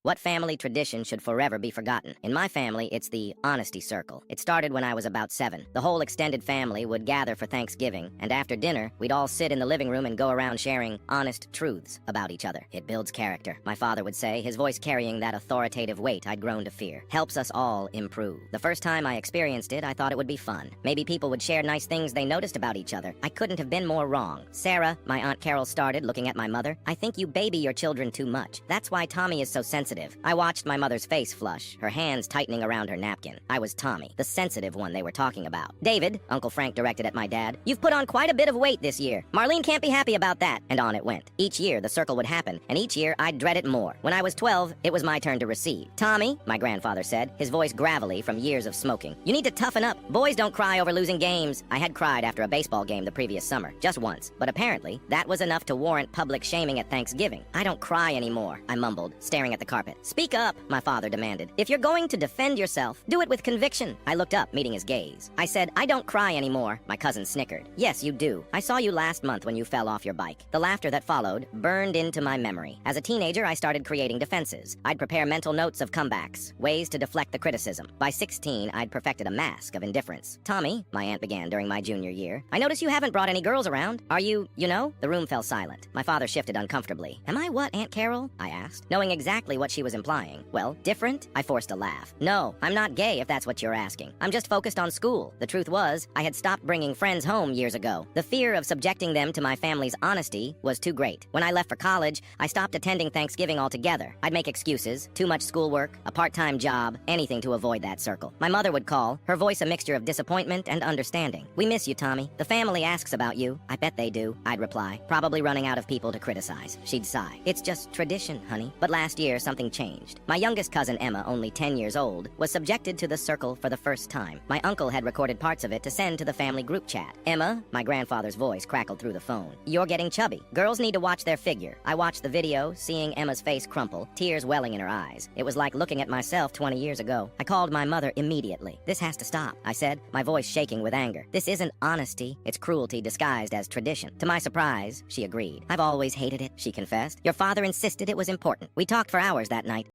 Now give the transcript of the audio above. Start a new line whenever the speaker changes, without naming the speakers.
What family tradition should forever be forgotten? In my family, it's the honesty circle. It started when I was about 7. The whole extended family would gather for Thanksgiving, and after dinner, we'd all sit in the living room and go around sharing honest truths about each other. It builds character, my father would say, his voice carrying that authoritative weight I'd grown to fear. Helps us all improve. The first time I experienced it, I thought it would be fun. Maybe people would share nice things they noticed about each other. I couldn't have been more wrong. Sarah, my Aunt Carol, started looking at my mother. I think you baby your children too much. That's why Tommy is so sensitive. I watched my mother's face flush, her hands tightening around her napkin. I was Tommy, the sensitive one they were talking about. David, Uncle Frank directed at my dad, you've put on quite a bit of weight this year. Marlene can't be happy about that. And on it went. Each year, the circle would happen, and each year, I'd dread it more. When I was 12, it was my turn to receive. Tommy, my grandfather said, his voice gravelly from years of smoking, you need to toughen up. Boys don't cry over losing games. I had cried after a baseball game the previous summer, just once. But apparently, that was enough to warrant public shaming at Thanksgiving. I don't cry anymore, I mumbled, staring at the carpet. Speak up, my father demanded. If you're going to defend yourself, do it with conviction. I looked up, meeting his gaze. I said, I don't cry anymore. My cousin snickered. Yes, you do. I saw you last month when you fell off your bike. The laughter that followed burned into my memory. As a teenager, I started creating defenses. I'd prepare mental notes of comebacks, ways to deflect the criticism. By 16, I'd perfected a mask of indifference. Tommy, my aunt began during my junior year, I notice you haven't brought any girls around. Are you know? The room fell silent. My father shifted uncomfortably. Am I what, Aunt Carol? I asked, knowing exactly what she was implying. Well, different? I forced a laugh. No, I'm not gay if that's what you're asking. I'm just focused on school. The truth was, I had stopped bringing friends home years ago. The fear of subjecting them to my family's honesty was too great. When I left for college, I stopped attending Thanksgiving altogether. I'd make excuses, too much schoolwork, a part-time job, anything to avoid that circle. My mother would call, her voice a mixture of disappointment and understanding. We miss you, Tommy. The family asks about you. I bet they do, I'd reply, probably running out of people to criticize. She'd sigh. It's just tradition, honey. But last year, something changed. My youngest cousin Emma, only 10 years old, was subjected to the circle for the first time. My uncle had recorded parts of it to send to the family group chat. Emma, my grandfather's voice crackled through the phone. You're getting chubby. Girls need to watch their figure. I watched the video, seeing Emma's face crumple, tears welling in her eyes. It was like looking at myself 20 years ago. I called my mother immediately. This has to stop, I said, my voice shaking with anger. This isn't honesty, it's cruelty disguised as tradition. To my surprise, she agreed. I've always hated it, she confessed. Your father insisted it was important. We talked for hours that night.